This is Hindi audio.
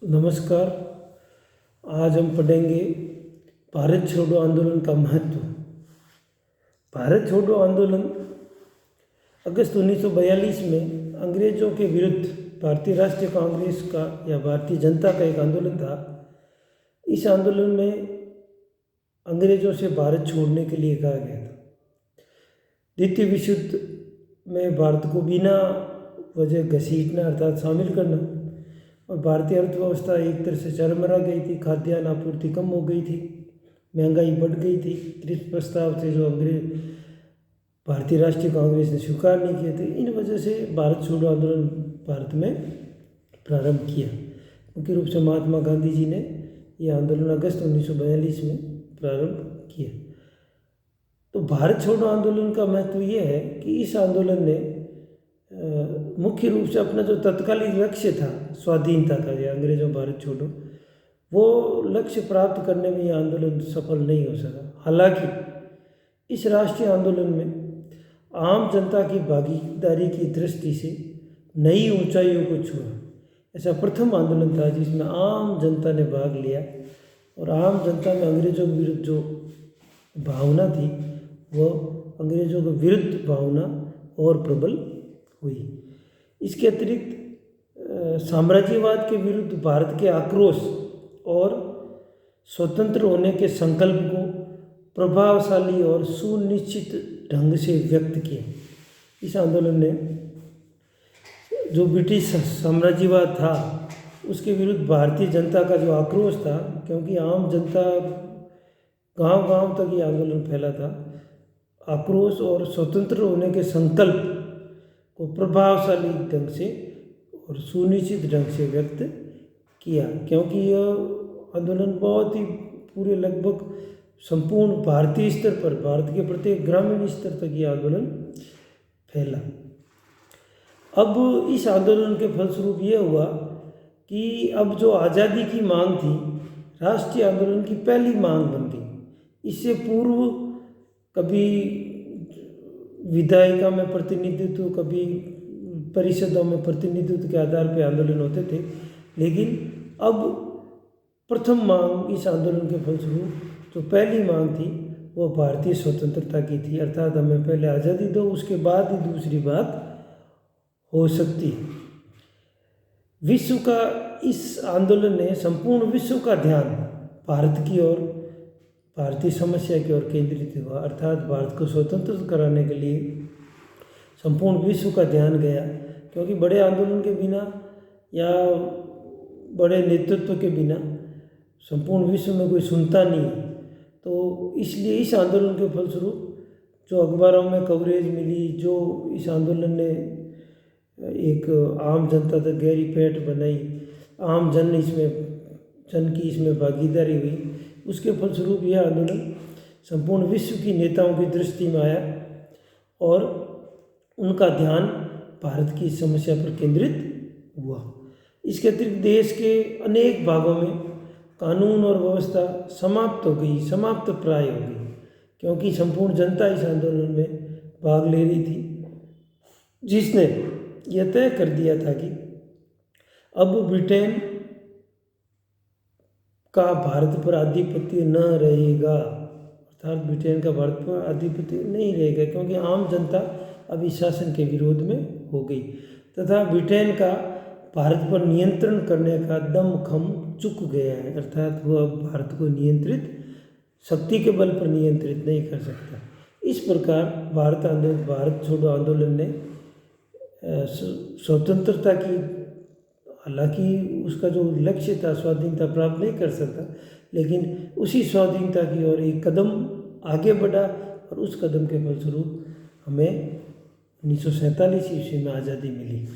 नमस्कार। आज हम पढ़ेंगे भारत छोड़ो आंदोलन का महत्व। भारत छोड़ो आंदोलन अगस्त 1942 में अंग्रेज़ों के विरुद्ध भारतीय राष्ट्रीय कांग्रेस का या भारतीय जनता का एक आंदोलन था। इस आंदोलन में अंग्रेज़ों से भारत छोड़ने के लिए कहा गया था। द्वितीय विश्व युद्ध में भारत को बिना वजह घसीटना अर्थात शामिल करना, और भारतीय अर्थव्यवस्था एक तरह से चरमरा गई थी। खाद्यान्न आपूर्ति कम हो गई थी, महंगाई बढ़ गई थी। इस प्रस्ताव थे जो भारतीय राष्ट्रीय कांग्रेस ने स्वीकार नहीं किए थे। इन वजह से भारत छोड़ो आंदोलन भारत में प्रारंभ किया। मुख्य रूप से महात्मा गांधी जी ने यह आंदोलन अगस्त 1942 में प्रारंभ किया। तो भारत छोड़ो आंदोलन का महत्व यह है कि इस आंदोलन ने मुख्य रूप से अपना जो तत्कालीन लक्ष्य था, स्वाधीनता का, या अंग्रेजों भारत छोड़ो, वो लक्ष्य प्राप्त करने में यह आंदोलन सफल नहीं हो सका। हालांकि इस राष्ट्रीय आंदोलन में आम जनता की भागीदारी की दृष्टि से नई ऊंचाइयों को छुआ। ऐसा प्रथम आंदोलन था जिसमें आम जनता ने भाग लिया, और आम जनता में अंग्रेजों के विरुद्ध जो भावना थी वो अंग्रेजों के विरुद्ध भावना और प्रबल हुई। इसके अतिरिक्त साम्राज्यवाद के विरुद्ध भारत के आक्रोश और स्वतंत्र होने के संकल्प को प्रभावशाली और सुनिश्चित ढंग से व्यक्त किया। इस आंदोलन ने जो ब्रिटिश साम्राज्यवाद था उसके विरुद्ध भारतीय जनता का जो आक्रोश था, क्योंकि आम जनता गांव-गांव तक ये आंदोलन फैला था, आक्रोश और स्वतंत्र होने के संकल्प को प्रभावशाली ढंग से और सुनिश्चित ढंग से व्यक्त किया। क्योंकि यह आंदोलन बहुत ही पूरे लगभग संपूर्ण भारतीय स्तर पर, भारत के प्रत्येक ग्रामीण स्तर तक यह आंदोलन फैला। अब इस आंदोलन के फलस्वरूप यह हुआ कि अब जो आज़ादी की मांग थी, राष्ट्रीय आंदोलन की पहली मांग बन गई। इससे पूर्व कभी विधायिका में प्रतिनिधित्व, कभी परिषदों में प्रतिनिधित्व के आधार पर आंदोलन होते थे, लेकिन अब प्रथम मांग इस आंदोलन के फलस्वरूप जो पहली मांग थी वो भारतीय स्वतंत्रता की थी। अर्थात हमें पहले आज़ादी दो, उसके बाद ही दूसरी बात हो सकती है। विश्व का इस आंदोलन ने संपूर्ण विश्व का ध्यान भारत की ओर, भारतीय समस्या की ओर केंद्रित हुआ। अर्थात भारत को स्वतंत्र कराने के लिए संपूर्ण विश्व का ध्यान गया, क्योंकि बड़े आंदोलन के बिना या बड़े नेतृत्व के बिना संपूर्ण विश्व में कोई सुनता नहीं है। तो इसलिए इस आंदोलन के फलस्वरूप जो अखबारों में कवरेज मिली, जो इस आंदोलन ने एक आम जनता तक गहरी पैठ बनाई, आम जन की इसमें भागीदारी हुई, उसके फलस्वरूप यह आंदोलन संपूर्ण विश्व की नेताओं की दृष्टि में आया और उनका ध्यान भारत की समस्या पर केंद्रित हुआ। इसके अतिरिक्त देश के अनेक भागों में कानून और व्यवस्था समाप्त हो गई, समाप्त प्राय हो गई, क्योंकि संपूर्ण जनता इस आंदोलन में भाग ले रही थी, जिसने यह तय कर दिया था कि अब ब्रिटेन का भारत पर आधिपत्य न रहेगा। अर्थात ब्रिटेन का भारत पर आधिपत्य नहीं रहेगा, क्योंकि आम जनता अभी शासन के विरोध में हो गई, तथा ब्रिटेन का भारत पर नियंत्रण करने का दमखम चुक गया है। अर्थात वह अब भारत को नियंत्रित, शक्ति के बल पर नियंत्रित नहीं कर सकता। इस प्रकार भारत छोड़ो आंदोलन ने स्वतंत्रता की, हालांकि उसका जो लक्ष्य था स्वाधीनता प्राप्त नहीं कर सकता, लेकिन उसी स्वाधीनता की ओर एक कदम आगे बढ़ा, और उस कदम के फलस्वरूप हमें 1947 ईस्वी में आज़ादी मिली।